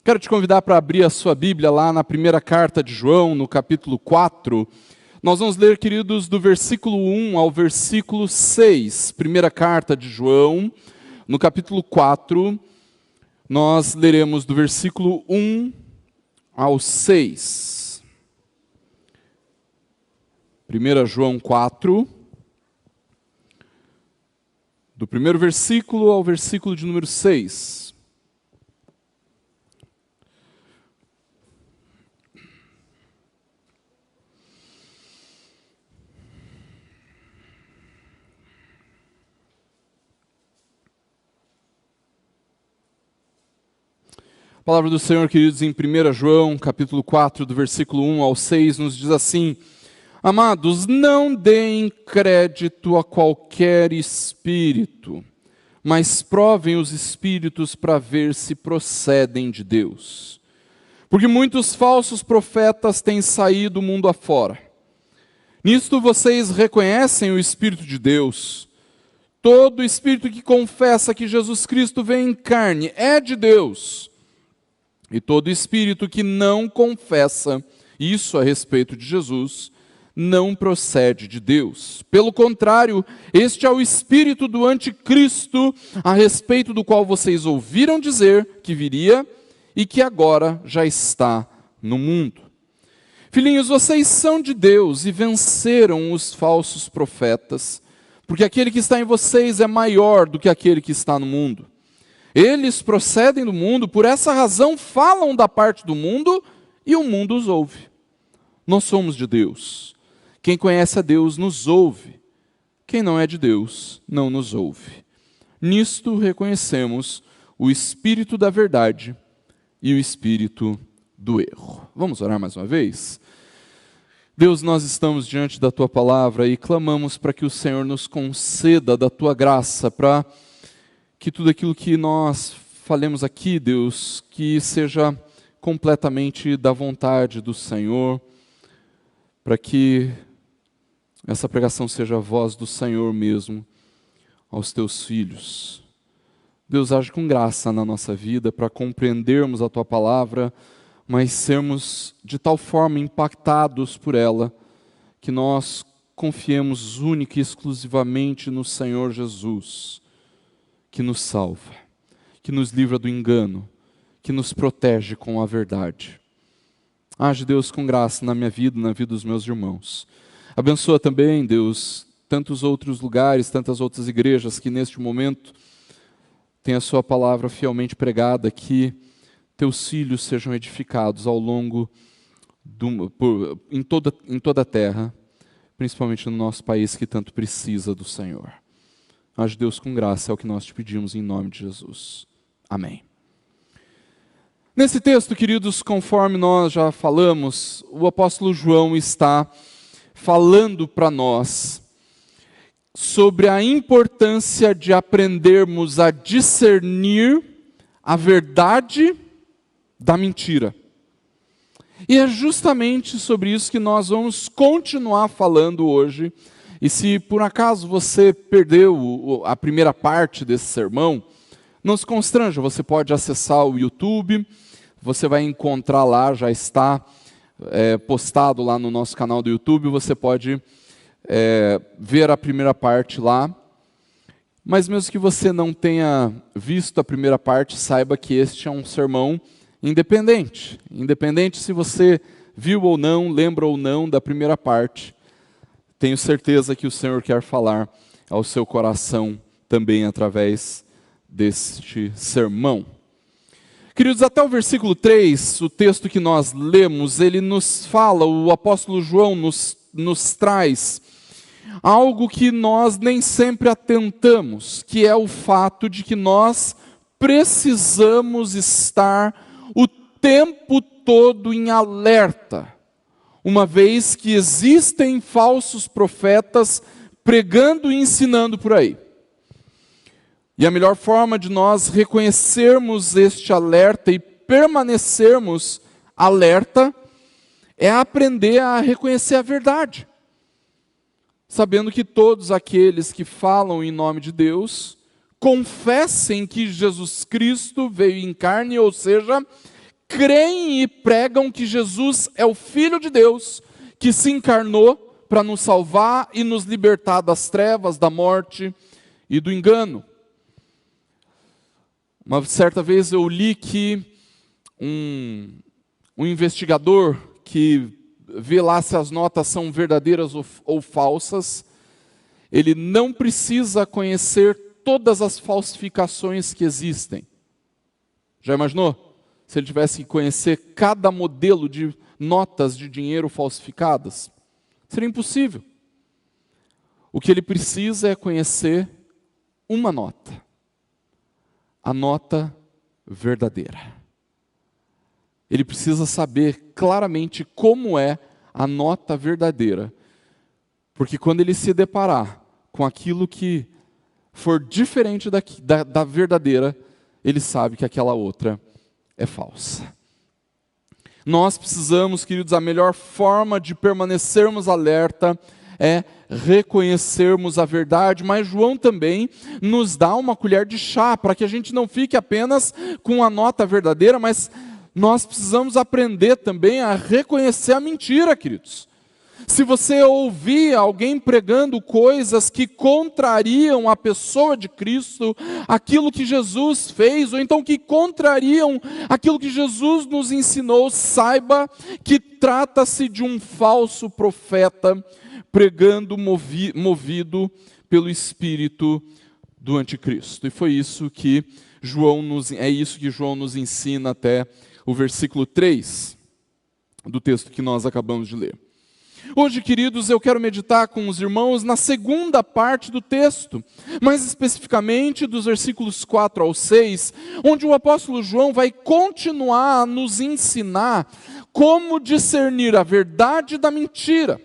Quero te convidar para abrir a sua Bíblia lá na primeira carta de João, no capítulo 4. Nós vamos ler, queridos, do versículo 1 ao versículo 6. Primeira carta de João, no capítulo 4, nós leremos do versículo 1 ao 6. 1 João 4, do primeiro versículo ao versículo de número 6. A palavra do Senhor, queridos, em 1 João, capítulo 4, do versículo 1 ao 6, nos diz assim: Amados, não deem crédito a qualquer espírito, mas provem os espíritos para ver se procedem de Deus. Porque muitos falsos profetas têm saído mundo afora. Nisto vocês reconhecem o Espírito de Deus. Todo espírito que confessa que Jesus Cristo veio em carne é de Deus. E todo espírito que não confessa isso a respeito de Jesus não procede de Deus. Pelo contrário, este é o espírito do anticristo, a respeito do qual vocês ouviram dizer que viria e que agora já está no mundo. Filhinhos, vocês são de Deus e venceram os falsos profetas, porque aquele que está em vocês é maior do que aquele que está no mundo. Eles procedem do mundo, por essa razão falam da parte do mundo e o mundo os ouve. Nós somos de Deus. Quem conhece a Deus nos ouve. Quem não é de Deus não nos ouve. Nisto reconhecemos o espírito da verdade e o espírito do erro. Vamos orar mais uma vez? Deus, nós estamos diante da Tua palavra e clamamos para que o Senhor nos conceda da Tua graça, para que tudo aquilo que nós falemos aqui, Deus, que seja completamente da vontade do Senhor, para que essa pregação seja a voz do Senhor mesmo aos Teus filhos. Deus, age com graça na nossa vida para compreendermos a Tua palavra, mas sermos de tal forma impactados por ela, que nós confiemos única e exclusivamente no Senhor Jesus, que nos salva, que nos livra do engano, que nos protege com a verdade. Age, Deus, com graça na minha vida, na vida dos meus irmãos. Abençoa também, Deus, tantos outros lugares, tantas outras igrejas que neste momento têm a sua palavra fielmente pregada, que teus filhos sejam edificados ao longo, em toda a terra, principalmente no nosso país que tanto precisa do Senhor. Age, Deus, com graça, é o que nós te pedimos em nome de Jesus. Amém. Nesse texto, queridos, conforme nós já falamos, o apóstolo João está falando para nós sobre a importância de aprendermos a discernir a verdade da mentira. E é justamente sobre isso que nós vamos continuar falando hoje. E se por acaso você perdeu a primeira parte desse sermão, não se constranja, você pode acessar o YouTube, você vai encontrar lá, já está postado lá no nosso canal do YouTube, você pode ver a primeira parte lá. Mas mesmo que você não tenha visto a primeira parte, saiba que este é um sermão independente. Independente se você viu ou não, lembra ou não da primeira parte. Tenho certeza que o Senhor quer falar ao seu coração também através deste sermão. Queridos, até o versículo 3, o texto que nós lemos, ele nos fala, o apóstolo João nos traz algo que nós nem sempre atentamos, que é o fato de que nós precisamos estar o tempo todo em alerta, uma vez que existem falsos profetas pregando e ensinando por aí. E a melhor forma de nós reconhecermos este alerta e permanecermos alerta é aprender a reconhecer a verdade, sabendo que todos aqueles que falam em nome de Deus confessem que Jesus Cristo veio em carne, ou seja, creem e pregam que Jesus é o Filho de Deus, que se encarnou para nos salvar e nos libertar das trevas, da morte e do engano. Uma certa vez eu li que um investigador que vê lá se as notas são verdadeiras ou falsas, ele não precisa conhecer todas as falsificações que existem. Já imaginou? Se ele tivesse que conhecer cada modelo de notas de dinheiro falsificadas? Seria impossível. O que ele precisa é conhecer uma nota. A nota verdadeira. Ele precisa saber claramente como é a nota verdadeira. Porque quando ele se deparar com aquilo que for diferente da verdadeira, ele sabe que aquela outra é falsa. Nós precisamos, queridos, a melhor forma de permanecermos alerta é reconhecermos a verdade, mas João também nos dá uma colher de chá, para que a gente não fique apenas com a nota verdadeira, mas nós precisamos aprender também a reconhecer a mentira, queridos. Se você ouvir alguém pregando coisas que contrariam a pessoa de Cristo, aquilo que Jesus fez, ou então que contrariam aquilo que Jesus nos ensinou, saiba que trata-se de um falso profeta pregando movido pelo espírito do anticristo. E foi isso que João nos ensina até o versículo 3 do texto que nós acabamos de ler. Hoje, queridos, eu quero meditar com os irmãos na segunda parte do texto, mais especificamente dos versículos 4 ao 6, onde o apóstolo João vai continuar a nos ensinar como discernir a verdade da mentira.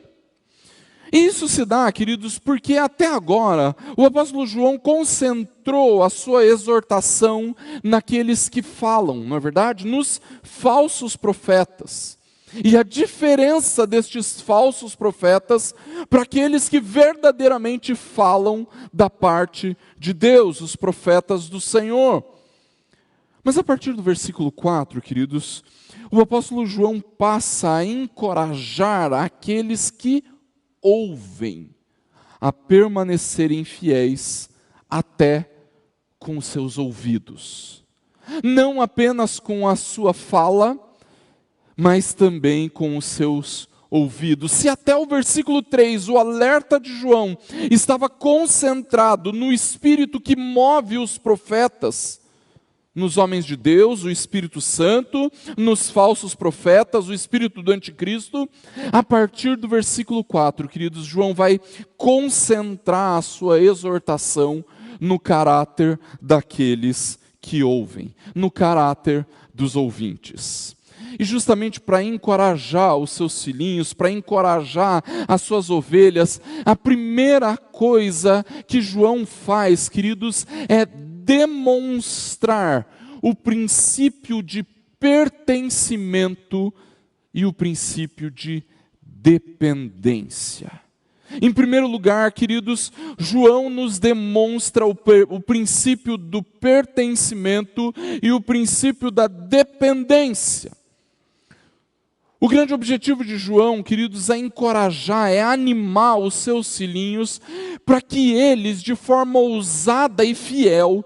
Isso se dá, queridos, porque até agora o apóstolo João concentrou a sua exortação naqueles que falam, não é verdade? Nos falsos profetas. E a diferença destes falsos profetas para aqueles que verdadeiramente falam da parte de Deus, os profetas do Senhor. Mas a partir do versículo 4, queridos, o apóstolo João passa a encorajar aqueles que ouvem a permanecerem fiéis até com seus ouvidos. Não apenas com a sua fala, mas também com os seus ouvidos. Se até o versículo 3, o alerta de João estava concentrado no Espírito que move os profetas, nos homens de Deus, o Espírito Santo, nos falsos profetas, o Espírito do Anticristo, a partir do versículo 4, queridos, João vai concentrar a sua exortação no caráter daqueles que ouvem, no caráter dos ouvintes. E justamente para encorajar os seus filhinhos, para encorajar as suas ovelhas, a primeira coisa que João faz, queridos, é demonstrar o princípio de pertencimento e o princípio de dependência. Em primeiro lugar, queridos, João nos demonstra o princípio do pertencimento e o princípio da dependência. O grande objetivo de João, queridos, é encorajar, é animar os seus filhinhos para que eles, de forma ousada e fiel,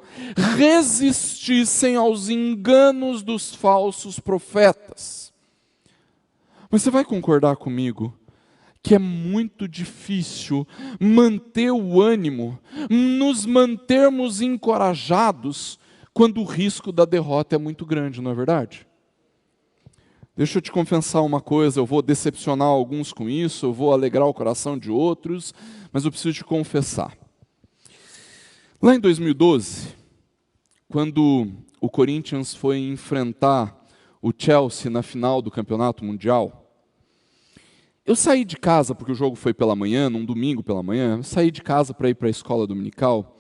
resistissem aos enganos dos falsos profetas. Mas você vai concordar comigo que é muito difícil manter o ânimo, nos mantermos encorajados, quando o risco da derrota é muito grande, não é verdade? Deixa eu te confessar uma coisa, eu vou decepcionar alguns com isso, eu vou alegrar o coração de outros, mas eu preciso te confessar. Lá em 2012, quando o Corinthians foi enfrentar o Chelsea na final do Campeonato Mundial, eu saí de casa, porque o jogo foi pela manhã, num domingo pela manhã, eu saí de casa para ir para a escola dominical,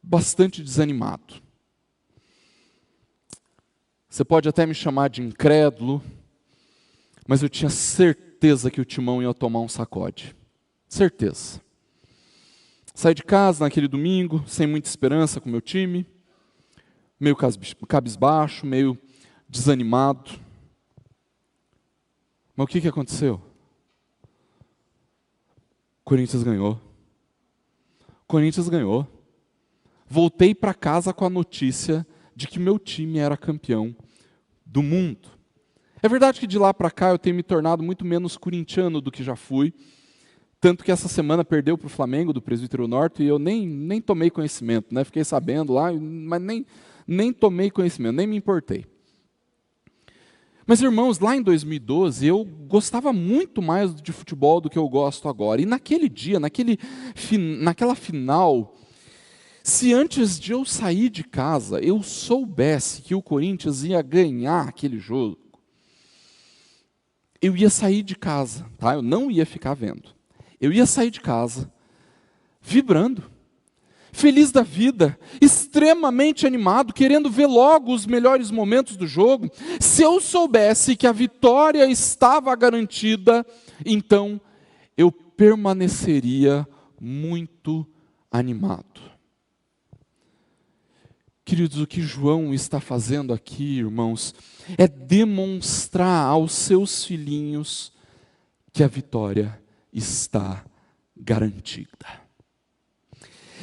bastante desanimado. Você pode até me chamar de incrédulo, mas eu tinha certeza que o Timão ia tomar um sacode. Certeza. Saí de casa naquele domingo, sem muita esperança com o meu time, meio cabisbaixo, meio desanimado. Mas o que aconteceu? Corinthians ganhou. Corinthians ganhou. Voltei para casa com a notícia de que meu time era campeão do mundo. É verdade que de lá para cá eu tenho me tornado muito menos corintiano do que já fui, tanto que essa semana perdeu para o Flamengo, do Presbítero Norte, e eu nem tomei conhecimento, né? Fiquei sabendo lá, mas nem tomei conhecimento, nem me importei. Mas, irmãos, lá em 2012, eu gostava muito mais de futebol do que eu gosto agora. E naquele dia, naquela final, se antes de eu sair de casa, eu soubesse que o Corinthians ia ganhar aquele jogo, eu ia sair de casa, tá? Eu não ia ficar vendo. Eu ia sair de casa, vibrando, feliz da vida, extremamente animado, querendo ver logo os melhores momentos do jogo. Se eu soubesse que a vitória estava garantida, então eu permaneceria muito animado. Queridos, o que João está fazendo aqui, irmãos, é demonstrar aos seus filhinhos que a vitória está garantida.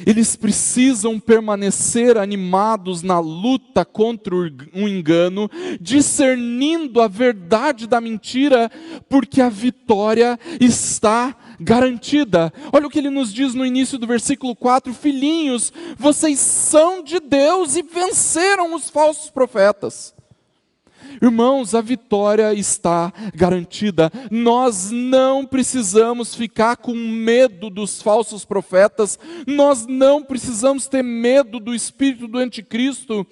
Eles precisam permanecer animados na luta contra o engano, discernindo a verdade da mentira, porque a vitória está garantida. Olha o que ele nos diz no início do versículo 4: filhinhos, vocês são de Deus e venceram os falsos profetas. Irmãos, a vitória está garantida. Nós não precisamos ficar com medo dos falsos profetas, nós não precisamos ter medo do espírito do anticristo.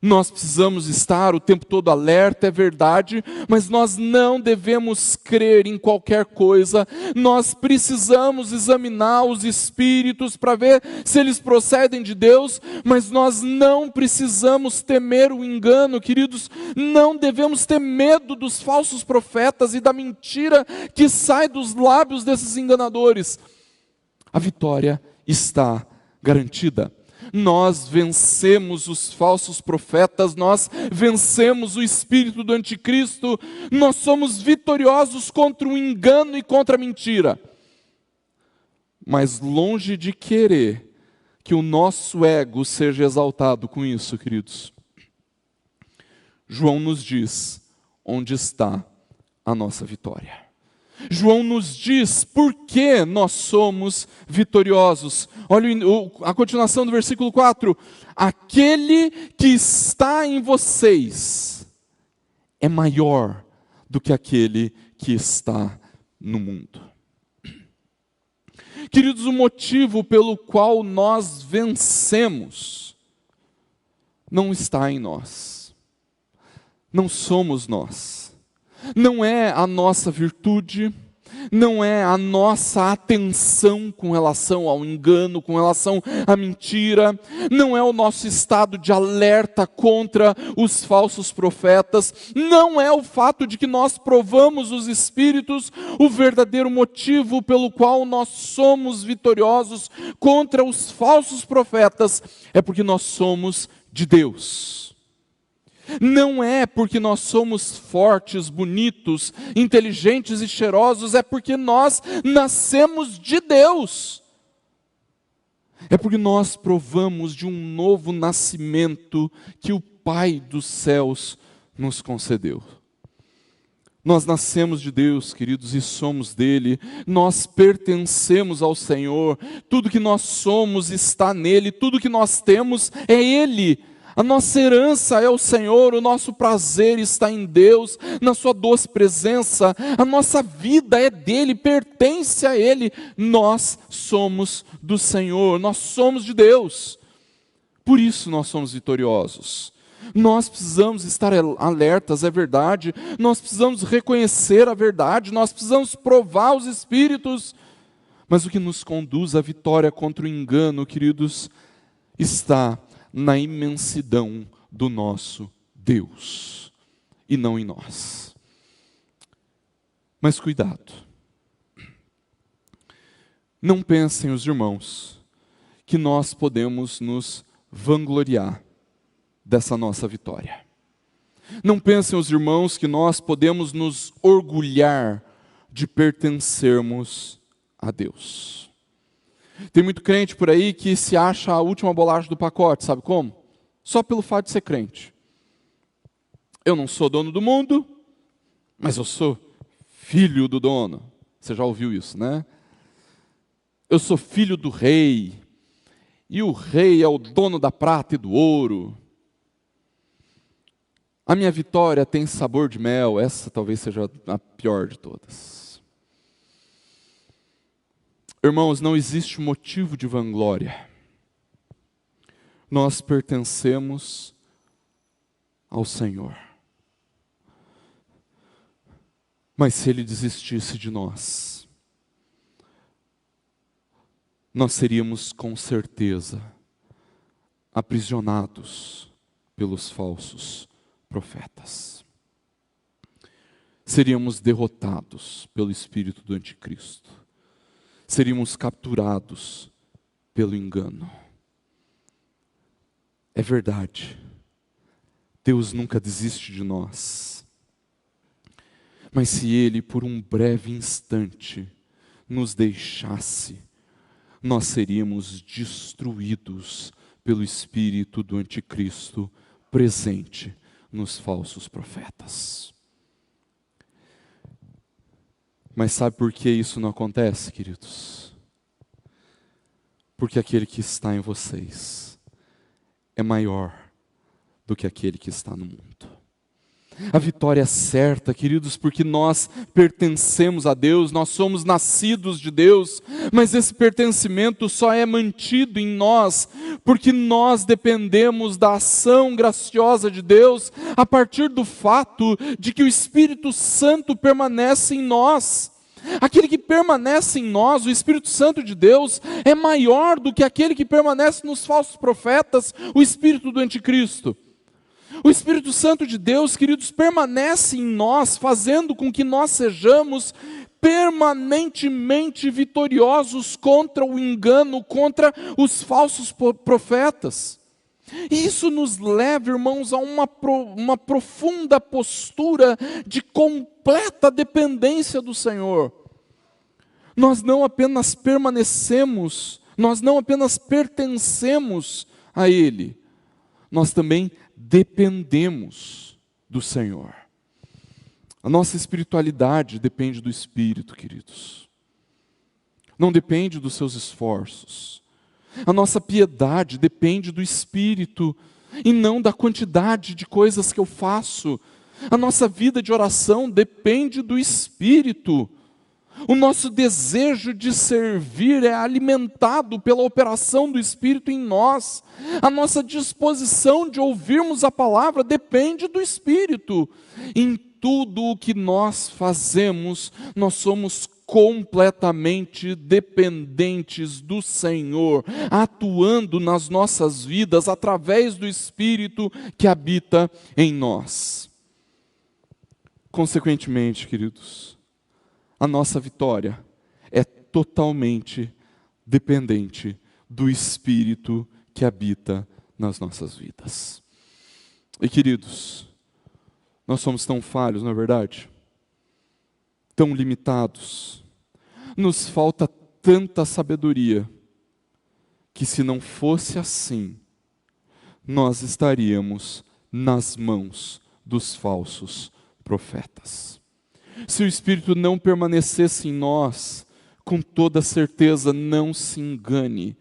Nós precisamos estar o tempo todo alerta, é verdade, mas nós não devemos crer em qualquer coisa. Nós precisamos examinar os espíritos para ver se eles procedem de Deus, mas nós não precisamos temer o engano, queridos. Não devemos ter medo dos falsos profetas e da mentira que sai dos lábios desses enganadores. A vitória está garantida. Nós vencemos os falsos profetas, nós vencemos o espírito do anticristo, nós somos vitoriosos contra o engano e contra a mentira. Mas longe de querer que o nosso ego seja exaltado com isso, queridos, João nos diz onde está a nossa vitória. João nos diz por que nós somos vitoriosos. Olha a continuação do versículo 4. Aquele que está em vocês é maior do que aquele que está no mundo. Queridos, o motivo pelo qual nós vencemos não está em nós. Não somos nós. Não é a nossa virtude, não é a nossa atenção com relação ao engano, com relação à mentira, não é o nosso estado de alerta contra os falsos profetas, não é o fato de que nós provamos os espíritos. O verdadeiro motivo pelo qual nós somos vitoriosos contra os falsos profetas é porque nós somos de Deus. Não é porque nós somos fortes, bonitos, inteligentes e cheirosos, é porque nós nascemos de Deus. É porque nós provamos de um novo nascimento que o Pai dos céus nos concedeu. Nós nascemos de Deus, queridos, e somos dele. Nós pertencemos ao Senhor. Tudo que nós somos está nele, tudo que nós temos é ele. A nossa herança é o Senhor, o nosso prazer está em Deus, na sua doce presença. A nossa vida é dele, pertence a ele. Nós somos do Senhor, nós somos de Deus. Por isso nós somos vitoriosos. Nós precisamos estar alertas, é verdade. Nós precisamos reconhecer a verdade, nós precisamos provar os espíritos. Mas o que nos conduz à vitória contra o engano, queridos, está na imensidão do nosso Deus, e não em nós. Mas cuidado, não pensem os irmãos que nós podemos nos vangloriar dessa nossa vitória. Não pensem os irmãos que nós podemos nos orgulhar de pertencermos a Deus. Tem muito crente por aí que se acha a última bolacha do pacote, sabe como? Só pelo fato de ser crente. Eu não sou dono do mundo, mas eu sou filho do dono. Você já ouviu isso, né? Eu sou filho do rei, e o rei é o dono da prata e do ouro. A minha vitória tem sabor de mel, essa talvez seja a pior de todas. Irmãos, não existe motivo de vanglória. Nós pertencemos ao Senhor. Mas se Ele desistisse de nós, nós seríamos com certeza aprisionados pelos falsos profetas. Seríamos derrotados pelo espírito do anticristo. Seríamos capturados pelo engano. É verdade. Deus nunca desiste de nós. Mas se Ele, por um breve instante, nos deixasse, nós seríamos destruídos pelo espírito do anticristo presente nos falsos profetas. Mas sabe por que isso não acontece, queridos? Porque aquele que está em vocês é maior do que aquele que está no mundo. A vitória é certa, queridos, porque nós pertencemos a Deus, nós somos nascidos de Deus, mas esse pertencimento só é mantido em nós, porque nós dependemos da ação graciosa de Deus, a partir do fato de que o Espírito Santo permanece em nós. Aquele que permanece em nós, o Espírito Santo de Deus, é maior do que aquele que permanece nos falsos profetas, o espírito do anticristo. O Espírito Santo de Deus, queridos, permanece em nós, fazendo com que nós sejamos permanentemente vitoriosos contra o engano, contra os falsos profetas. E isso nos leva, irmãos, a uma profunda postura de completa dependência do Senhor. Nós não apenas permanecemos, nós não apenas pertencemos a Ele, nós também dependemos do Senhor. A nossa espiritualidade depende do Espírito, queridos. Não depende dos seus esforços. A nossa piedade depende do Espírito e não da quantidade de coisas que eu faço. A nossa vida de oração depende do Espírito. O nosso desejo de servir é alimentado pela operação do Espírito em nós. A nossa disposição de ouvirmos a palavra depende do Espírito. Em tudo o que nós fazemos, nós somos completamente dependentes do Senhor, atuando nas nossas vidas através do Espírito que habita em nós. Consequentemente, queridos, a nossa vitória é totalmente dependente do Espírito que habita nas nossas vidas. E queridos, nós somos tão falhos, não é verdade? Tão limitados. Nos falta tanta sabedoria, que se não fosse assim, nós estaríamos nas mãos dos falsos profetas. Se o Espírito não permanecesse em nós, com toda certeza, não se engane,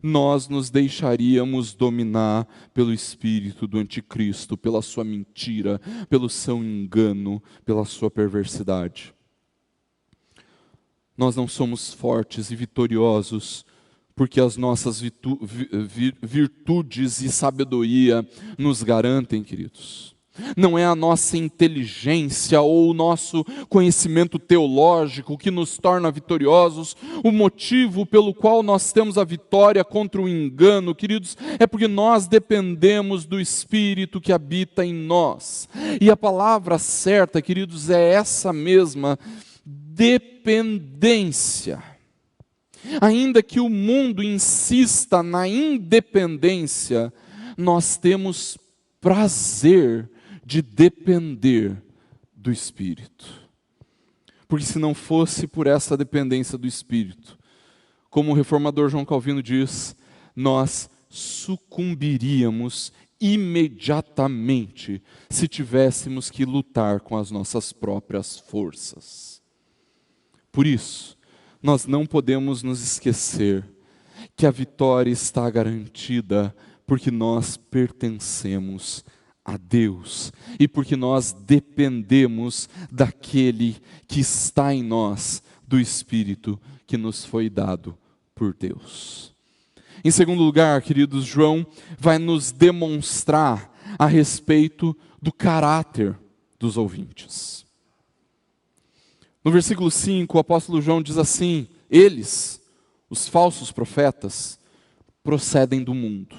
nós nos deixaríamos dominar pelo espírito do anticristo, pela sua mentira, pelo seu engano, pela sua perversidade. Nós não somos fortes e vitoriosos porque as nossas virtudes e sabedoria nos garantem, queridos. Não é a nossa inteligência ou o nosso conhecimento teológico que nos torna vitoriosos. O motivo pelo qual nós temos a vitória contra o engano, queridos, é porque nós dependemos do Espírito que habita em nós. E a palavra certa, queridos, é essa mesma, dependência. Ainda que o mundo insista na independência, nós temos prazer de depender do Espírito. Porque se não fosse por essa dependência do Espírito, como o reformador João Calvino diz, nós sucumbiríamos imediatamente se tivéssemos que lutar com as nossas próprias forças. Por isso, nós não podemos nos esquecer que a vitória está garantida porque nós pertencemos a Deus e porque nós dependemos daquele que está em nós, do Espírito que nos foi dado por Deus. Em segundo lugar, queridos, João vai nos demonstrar a respeito do caráter dos ouvintes. No versículo 5, o apóstolo João diz assim: eles, os falsos profetas, procedem do mundo.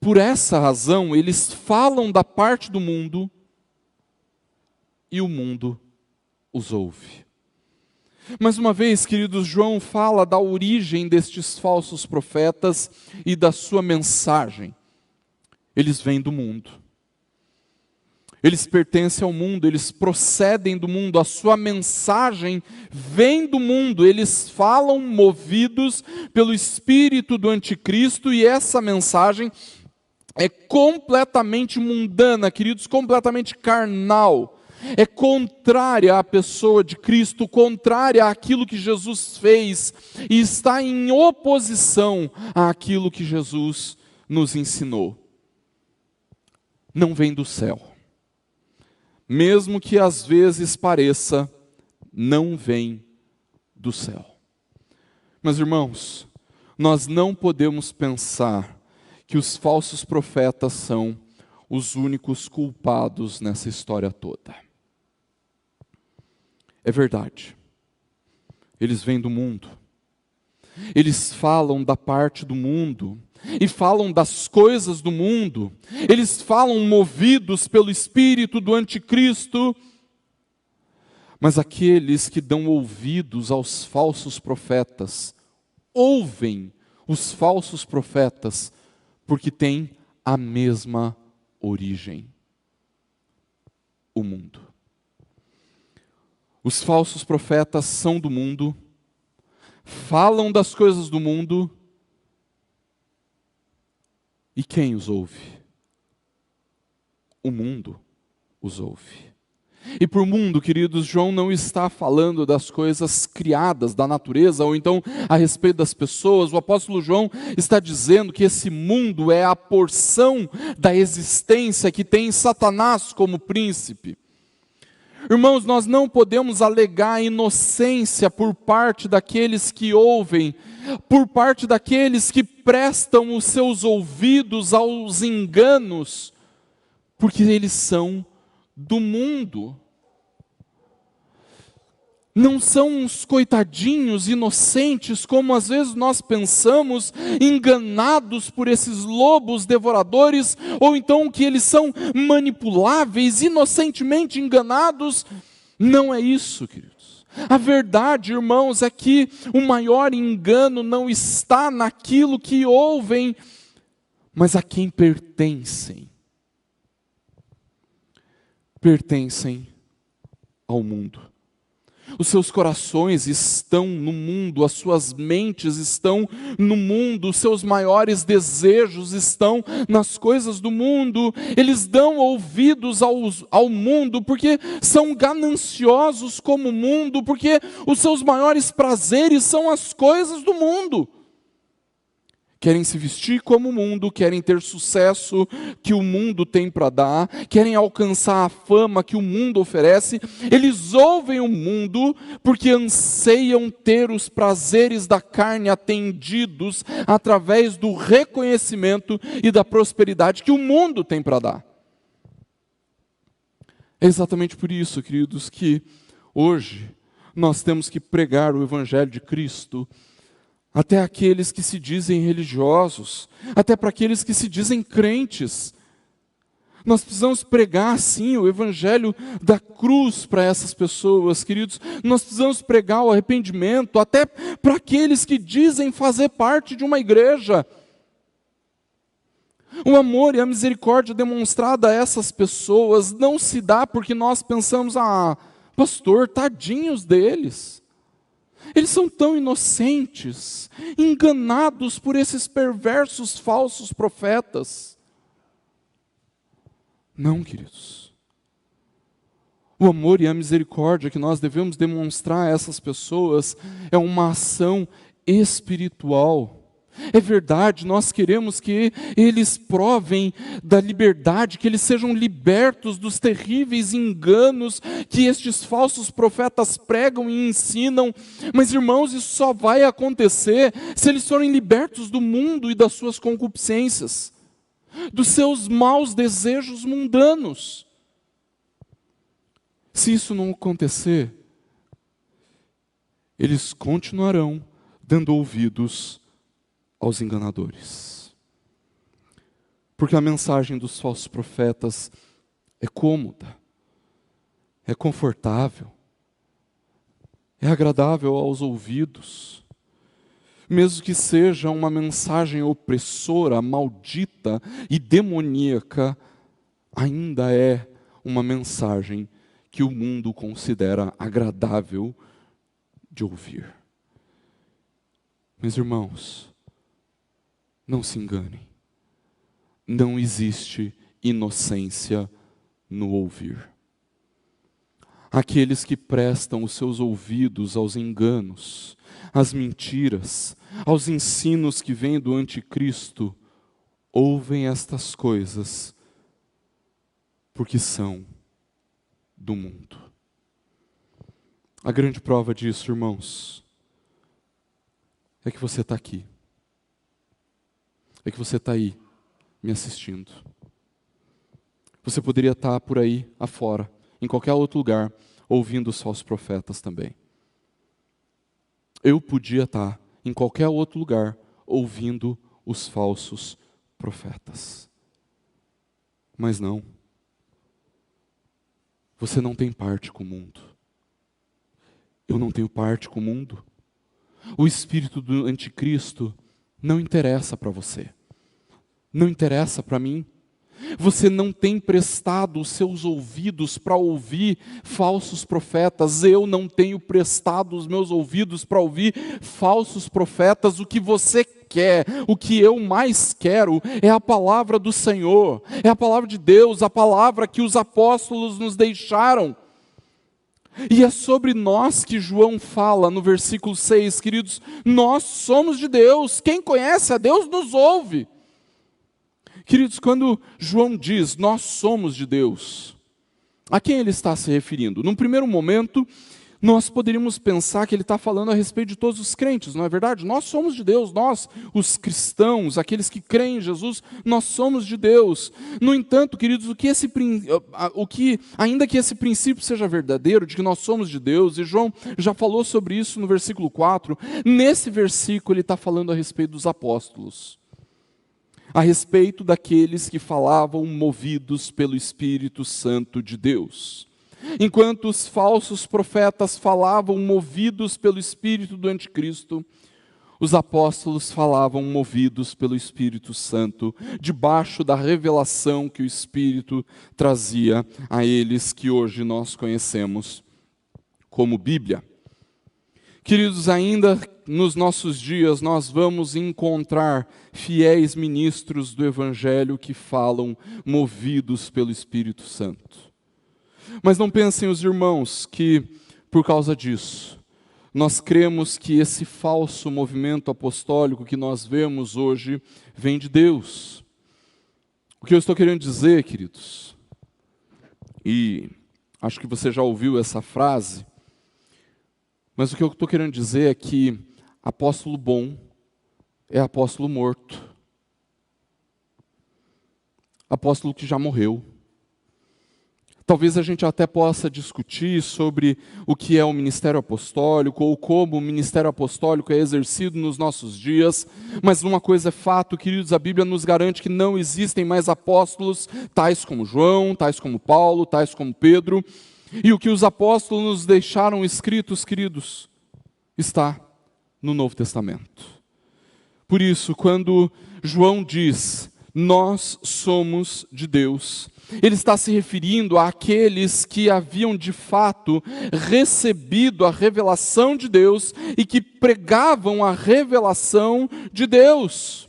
Por essa razão, eles falam da parte do mundo e o mundo os ouve. Mais uma vez, queridos, João fala da origem destes falsos profetas e da sua mensagem. Eles vêm do mundo. Eles pertencem ao mundo, eles procedem do mundo, a sua mensagem vem do mundo, eles falam movidos pelo espírito do anticristo e essa mensagem é completamente mundana, queridos, completamente carnal. É contrária à pessoa de Cristo, contrária àquilo que Jesus fez e está em oposição àquilo que Jesus nos ensinou. Não vem do céu. Mesmo que às vezes pareça, não vem do céu. Meus irmãos, nós não podemos pensar que os falsos profetas são os únicos culpados nessa história toda. É verdade. Eles vêm do mundo. Eles falam da parte do mundo e falam das coisas do mundo. Eles falam movidos pelo espírito do anticristo. Mas aqueles que dão ouvidos aos falsos profetas, ouvem os falsos profetas porque têm a mesma origem: o mundo. Os falsos profetas são do mundo, falam das coisas do mundo, e quem os ouve? O mundo os ouve. E por mundo, queridos, João não está falando das coisas criadas da natureza, ou então a respeito das pessoas. O apóstolo João está dizendo que esse mundo é a porção da existência que tem Satanás como príncipe. Irmãos, nós não podemos alegar inocência por parte daqueles que ouvem, por parte daqueles que prestam os seus ouvidos aos enganos, porque eles são do mundo. Não são uns coitadinhos inocentes, como às vezes nós pensamos, enganados por esses lobos devoradores, ou então que eles são manipuláveis, inocentemente enganados. Não é isso, queridos. A verdade, irmãos, é que o maior engano não está naquilo que ouvem, mas a quem pertencem. Pertencem ao mundo. Os seus corações estão no mundo, as suas mentes estão no mundo, os seus maiores desejos estão nas coisas do mundo. Eles dão ouvidos ao mundo porque são gananciosos como o mundo, porque os seus maiores prazeres são as coisas do mundo. Querem se vestir como o mundo, querem ter sucesso que o mundo tem para dar, querem alcançar a fama que o mundo oferece. Eles ouvem o mundo porque anseiam ter os prazeres da carne atendidos através do reconhecimento e da prosperidade que o mundo tem para dar. É exatamente por isso, queridos, que hoje nós temos que pregar o Evangelho de Cristo até aqueles que se dizem religiosos, até para aqueles que se dizem crentes. Nós precisamos pregar, sim, o Evangelho da cruz para essas pessoas, queridos. Nós precisamos pregar o arrependimento, até para aqueles que dizem fazer parte de uma igreja. O amor e a misericórdia demonstrada a essas pessoas não se dá porque nós pensamos, pastor, tadinhos deles. Eles são tão inocentes, enganados por esses perversos falsos profetas. Não, queridos. O amor e a misericórdia que nós devemos demonstrar a essas pessoas é uma ação espiritual. É verdade, nós queremos que eles provem da liberdade, que eles sejam libertos dos terríveis enganos que estes falsos profetas pregam e ensinam. Mas, irmãos, isso só vai acontecer se eles forem libertos do mundo e das suas concupiscências, dos seus maus desejos mundanos. Se isso não acontecer, eles continuarão dando ouvidos aos enganadores. Porque a mensagem dos falsos profetas é cômoda, é confortável, é agradável aos ouvidos. Mesmo que seja uma mensagem opressora, maldita e demoníaca, ainda é uma mensagem que o mundo considera agradável de ouvir. Meus irmãos, não se enganem. Não existe inocência no ouvir. Aqueles que prestam os seus ouvidos aos enganos, às mentiras, aos ensinos que vêm do anticristo, ouvem estas coisas porque são do mundo. A grande prova disso, irmãos, é que você está aqui. É que você está aí, me assistindo. Você poderia estar por aí, afora, em qualquer outro lugar, ouvindo os falsos profetas também. Eu podia estar em qualquer outro lugar, ouvindo os falsos profetas. Mas não. Você não tem parte com o mundo. Eu não tenho parte com o mundo. O espírito do anticristo não interessa para você. Não interessa para mim. Você não tem prestado os seus ouvidos para ouvir falsos profetas. Eu não tenho prestado os meus ouvidos para ouvir falsos profetas. O que você quer, o que eu mais quero é a palavra do Senhor. É a palavra de Deus, a palavra que os apóstolos nos deixaram. E é sobre nós que João fala no versículo 6, queridos. Nós somos de Deus. Quem conhece a Deus nos ouve. Queridos, quando João diz, nós somos de Deus, a quem ele está se referindo? Num primeiro momento, nós poderíamos pensar que ele está falando a respeito de todos os crentes, não é verdade? Nós somos de Deus, nós, os cristãos, aqueles que creem em Jesus, nós somos de Deus. No entanto, queridos, ainda que esse princípio seja verdadeiro, de que nós somos de Deus, e João já falou sobre isso no versículo 4, nesse versículo ele está falando a respeito dos apóstolos. A respeito daqueles que falavam movidos pelo Espírito Santo de Deus. Enquanto os falsos profetas falavam movidos pelo Espírito do anticristo, os apóstolos falavam movidos pelo Espírito Santo, debaixo da revelação que o Espírito trazia a eles, que hoje nós conhecemos como Bíblia. Queridos, ainda nos nossos dias nós vamos encontrar fiéis ministros do Evangelho que falam movidos pelo Espírito Santo. Mas não pensem os irmãos que, por causa disso, nós cremos que esse falso movimento apostólico que nós vemos hoje vem de Deus. O que eu estou querendo dizer, queridos, e acho que você já ouviu essa frase, mas o que eu estou querendo dizer é que apóstolo bom é apóstolo morto. Apóstolo que já morreu. Talvez a gente até possa discutir sobre o que é o ministério apostólico, ou como o ministério apostólico é exercido nos nossos dias, mas uma coisa é fato, queridos, a Bíblia nos garante que não existem mais apóstolos, tais como João, tais como Paulo, tais como Pedro, e o que os apóstolos nos deixaram escritos, queridos, está no Novo Testamento. Por isso, quando João diz, nós somos de Deus. Ele está se referindo àqueles que haviam de fato recebido a revelação de Deus e que pregavam a revelação de Deus.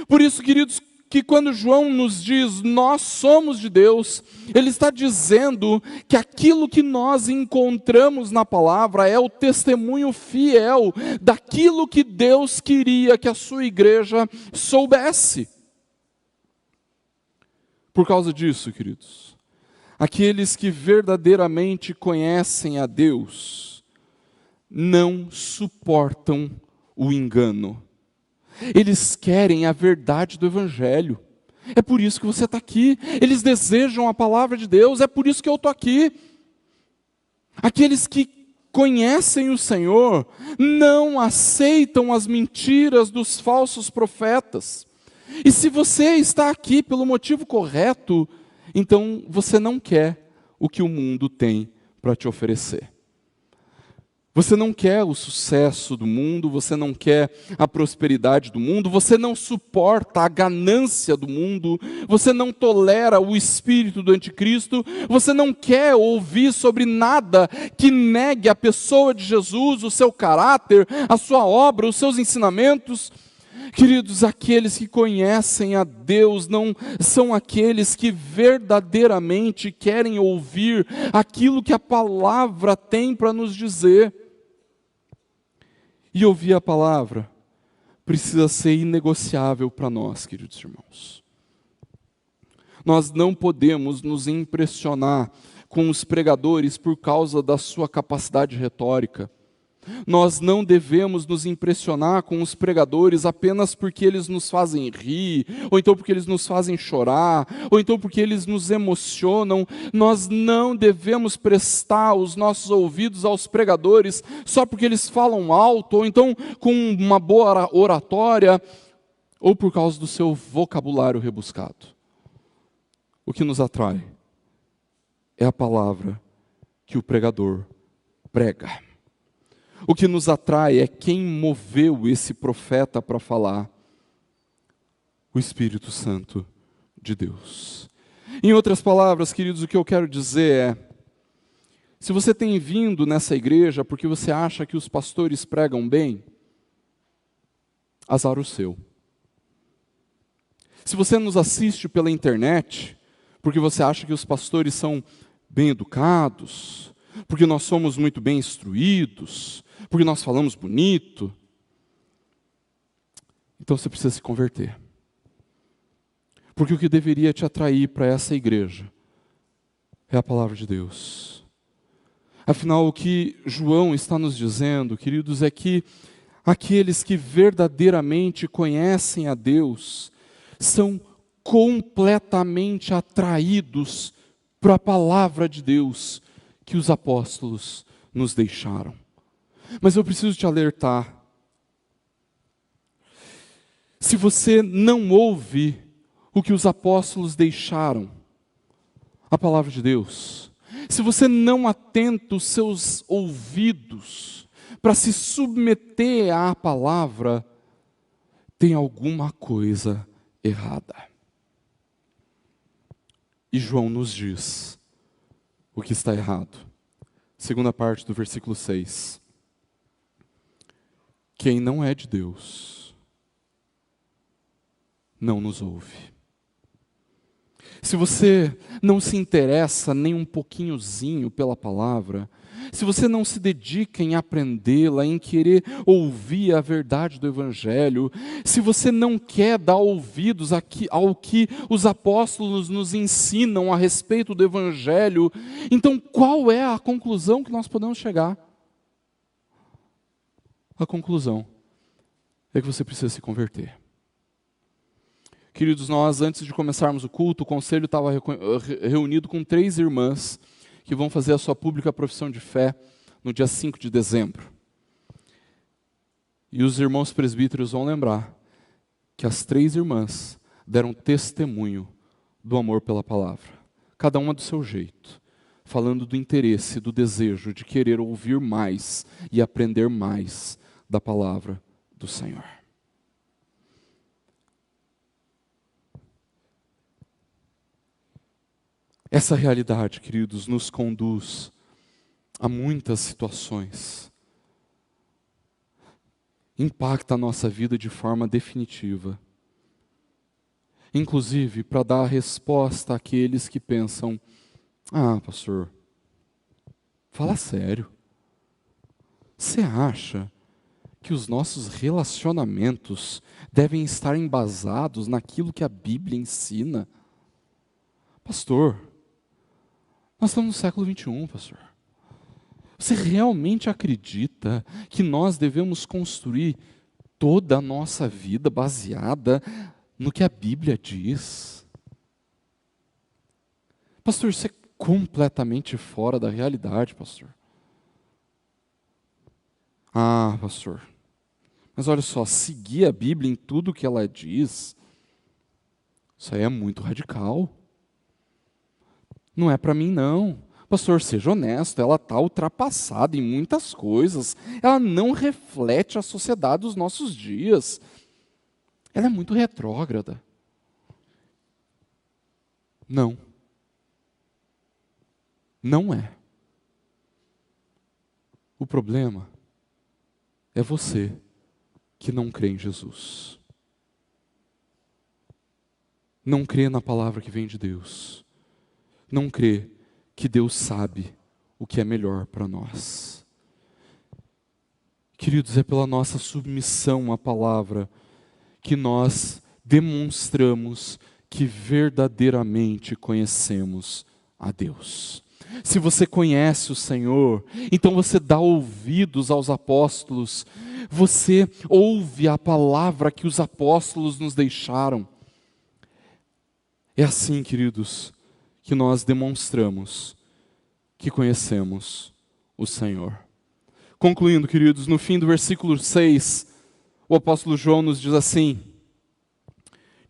Por isso, queridos, que quando João nos diz nós somos de Deus, ele está dizendo que aquilo que nós encontramos na palavra é o testemunho fiel daquilo que Deus queria que a sua igreja soubesse. Por causa disso, queridos, aqueles que verdadeiramente conhecem a Deus não suportam o engano. Eles querem a verdade do Evangelho. É por isso que você está aqui. Eles desejam a palavra de Deus, é por isso que eu estou aqui. Aqueles que conhecem o Senhor não aceitam as mentiras dos falsos profetas. E se você está aqui pelo motivo correto, então você não quer o que o mundo tem para te oferecer. Você não quer o sucesso do mundo, você não quer a prosperidade do mundo, você não suporta a ganância do mundo, você não tolera o espírito do anticristo, você não quer ouvir sobre nada que negue a pessoa de Jesus, o seu caráter, a sua obra, os seus ensinamentos. Queridos, aqueles que conhecem a Deus não são aqueles que verdadeiramente querem ouvir aquilo que a palavra tem para nos dizer. E ouvir a palavra precisa ser inegociável para nós, queridos irmãos. Nós não podemos nos impressionar com os pregadores por causa da sua capacidade retórica. Nós não devemos nos impressionar com os pregadores apenas porque eles nos fazem rir, ou então porque eles nos fazem chorar, ou então porque eles nos emocionam. Nós não devemos prestar os nossos ouvidos aos pregadores só porque eles falam alto, ou então com uma boa oratória, ou por causa do seu vocabulário rebuscado. O que nos atrai é a palavra que o pregador prega. O que nos atrai é quem moveu esse profeta para falar: o Espírito Santo de Deus. Em outras palavras, queridos, o que eu quero dizer é: se você tem vindo nessa igreja porque você acha que os pastores pregam bem, azar o seu. Se você nos assiste pela internet porque você acha que os pastores são bem educados, porque nós somos muito bem instruídos, porque nós falamos bonito, então você precisa se converter. Porque o que deveria te atrair para essa igreja é a palavra de Deus. Afinal, o que João está nos dizendo, queridos, é que aqueles que verdadeiramente conhecem a Deus são completamente atraídos para a palavra de Deus que os apóstolos nos deixaram. Mas eu preciso te alertar. Se você não ouve o que os apóstolos deixaram, a palavra de Deus, se você não atenta os seus ouvidos para se submeter à palavra, tem alguma coisa errada. E João nos diz o que está errado. Segunda parte do versículo 6. Quem não é de Deus não nos ouve. Se você não se interessa nem um pouquinhozinho pela palavra, se você não se dedica em aprendê-la, em querer ouvir a verdade do Evangelho, se você não quer dar ouvidos ao que os apóstolos nos ensinam a respeito do Evangelho, então qual é a conclusão que nós podemos chegar? A conclusão é que você precisa se converter. Queridos, nós, antes de começarmos o culto, o conselho estava reunido com 3 irmãs que vão fazer a sua pública profissão de fé no dia 5 de dezembro. E os irmãos presbíteros vão lembrar que as 3 irmãs deram testemunho do amor pela palavra, cada uma do seu jeito, falando do interesse, do desejo de querer ouvir mais e aprender mais da palavra do Senhor. Essa realidade, queridos, nos conduz a muitas situações. Impacta a nossa vida de forma definitiva. Inclusive, para dar a resposta àqueles que pensam: ah, pastor, fala sério. Você acha que os nossos relacionamentos devem estar embasados naquilo que a Bíblia ensina? Pastor, nós estamos no século 21, pastor. Você realmente acredita que nós devemos construir toda a nossa vida baseada no que a Bíblia diz? Pastor, isso é completamente fora da realidade, pastor. Ah, pastor, mas olha só, seguir a Bíblia em tudo que ela diz, isso aí é muito radical. Não é para mim, não. Pastor, seja honesto, ela está ultrapassada em muitas coisas. Ela não reflete a sociedade dos nossos dias. Ela é muito retrógrada. Não. Não é. O problema é você que não crê em Jesus. Não crê na palavra que vem de Deus. Não crê que Deus sabe o que é melhor para nós. Queridos, é pela nossa submissão à palavra que nós demonstramos que verdadeiramente conhecemos a Deus. Se você conhece o Senhor, então você dá ouvidos aos apóstolos, você ouve a palavra que os apóstolos nos deixaram. É assim, queridos, que nós demonstramos que conhecemos o Senhor. Concluindo, queridos, no fim do versículo 6, o apóstolo João nos diz assim: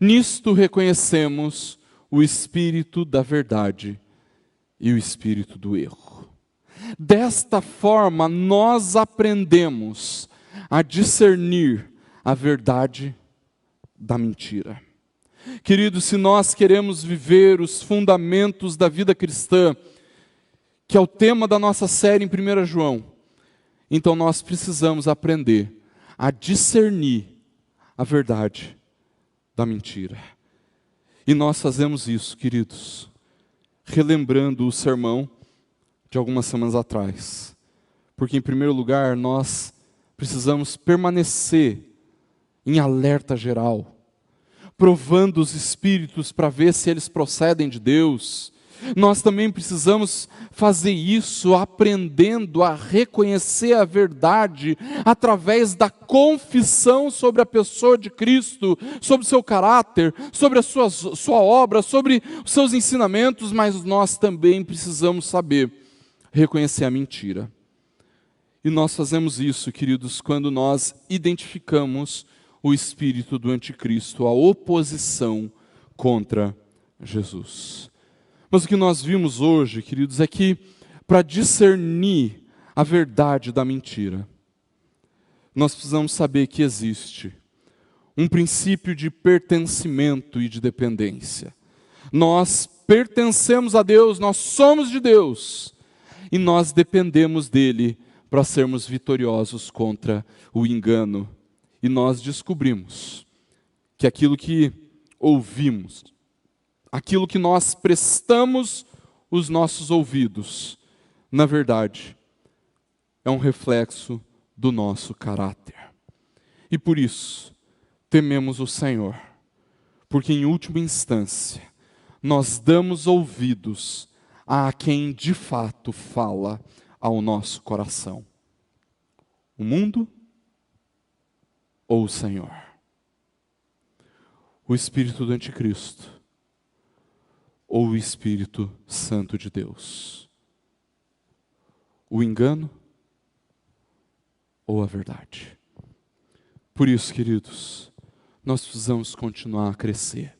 nisto reconhecemos o espírito da verdade e o espírito do erro. Desta forma, nós aprendemos a discernir a verdade da mentira. Queridos, se nós queremos viver os fundamentos da vida cristã, que é o tema da nossa série em 1 João, então nós precisamos aprender a discernir a verdade da mentira. E nós fazemos isso, queridos, relembrando o sermão de algumas semanas atrás. Porque, em primeiro lugar, nós precisamos permanecer em alerta geral, provando os espíritos para ver se eles procedem de Deus. Nós também precisamos fazer isso aprendendo a reconhecer a verdade através da confissão sobre a pessoa de Cristo, sobre o seu caráter, sobre a sua obra, sobre os seus ensinamentos, mas nós também precisamos saber reconhecer a mentira. E nós fazemos isso, queridos, quando nós identificamos o espírito do anticristo, a oposição contra Jesus. Mas o que nós vimos hoje, queridos, é que para discernir a verdade da mentira, nós precisamos saber que existe um princípio de pertencimento e de dependência. Nós pertencemos a Deus, nós somos de Deus, e nós dependemos dele para sermos vitoriosos contra o engano. E nós descobrimos que aquilo que ouvimos, aquilo que nós prestamos os nossos ouvidos, na verdade, é um reflexo do nosso caráter. E por isso, tememos o Senhor, porque em última instância, nós damos ouvidos a quem de fato fala ao nosso coração: o mundo ou o Senhor? O espírito do anticristo ou o Espírito Santo de Deus? O engano ou a verdade? Por isso, queridos, nós precisamos continuar a crescer.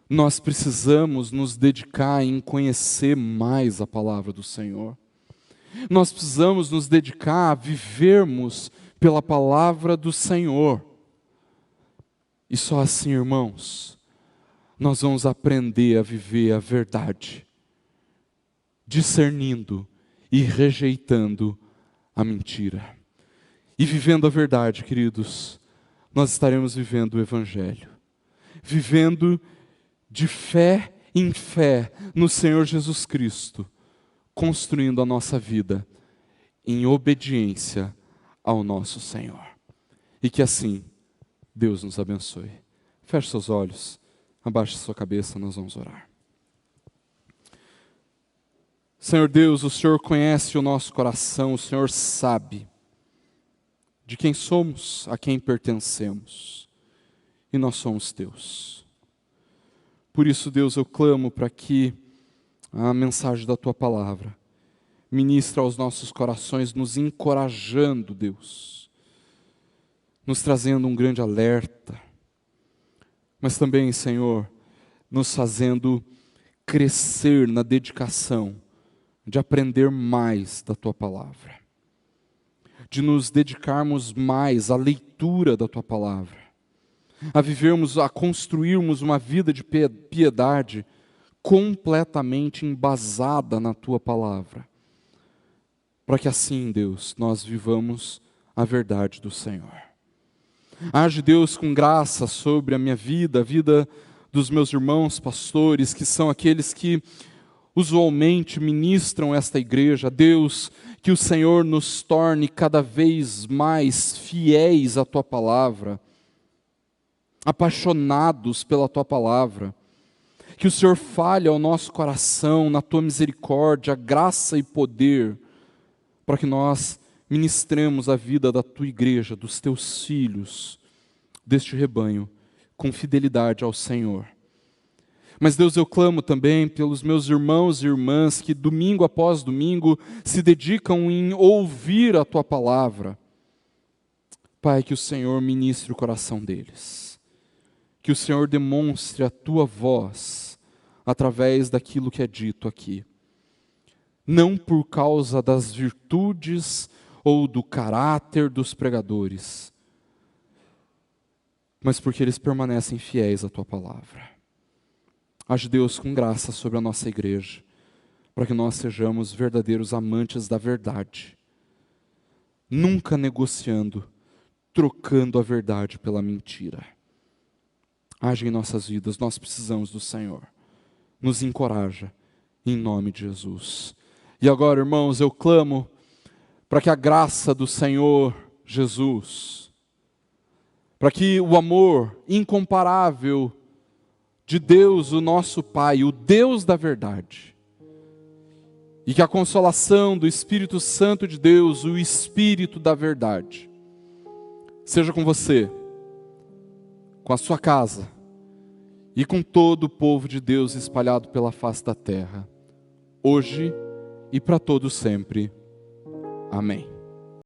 Nós precisamos nos dedicar em conhecer mais a palavra do Senhor. Nós precisamos nos dedicar a vivermos pela palavra do Senhor. E só assim, irmãos, nós vamos aprender a viver a verdade, discernindo e rejeitando a mentira. E vivendo a verdade, queridos, nós estaremos vivendo o Evangelho, vivendo de fé em fé no Senhor Jesus Cristo, construindo a nossa vida em obediência ao nosso Senhor. E que assim Deus nos abençoe. Feche seus olhos, abaixe sua cabeça, nós vamos orar. Senhor Deus, o Senhor conhece o nosso coração, o Senhor sabe de quem somos, a quem pertencemos, e nós somos teus. Por isso, Deus, eu clamo para que a mensagem da tua palavra ministre aos nossos corações, nos encorajando, Deus, nos trazendo um grande alerta, mas também, Senhor, nos fazendo crescer na dedicação de aprender mais da tua palavra, de nos dedicarmos mais à leitura da tua palavra, a construirmos uma vida de piedade completamente embasada na tua palavra, para que assim, Deus, nós vivamos a verdade do Senhor. Age, Deus, com graça sobre a minha vida, a vida dos meus irmãos pastores, que são aqueles que usualmente ministram esta igreja. Deus, que o Senhor nos torne cada vez mais fiéis à tua palavra, apaixonados pela tua palavra. Que o Senhor fale ao nosso coração na tua misericórdia, graça e poder, para que nós ministremos a vida da tua igreja, dos teus filhos, deste rebanho, com fidelidade ao Senhor. Mas Deus, eu clamo também pelos meus irmãos e irmãs que domingo após domingo se dedicam em ouvir a tua palavra. Pai, que o Senhor ministre o coração deles. Que o Senhor demonstre a tua voz através daquilo que é dito aqui. Não por causa das virtudes ou do caráter dos pregadores, mas porque eles permanecem fiéis à tua palavra. Age, Deus, com graça sobre a nossa igreja, para que nós sejamos verdadeiros amantes da verdade, nunca negociando, trocando a verdade pela mentira. Age em nossas vidas, nós precisamos do Senhor. Nos encoraja, em nome de Jesus. E agora, irmãos, eu clamo para que a graça do Senhor Jesus, para que o amor incomparável de Deus, o nosso Pai, o Deus da verdade, e que a consolação do Espírito Santo de Deus, o Espírito da verdade, seja com você, com a sua casa e com todo o povo de Deus espalhado pela face da terra, hoje e para todo sempre. Amém.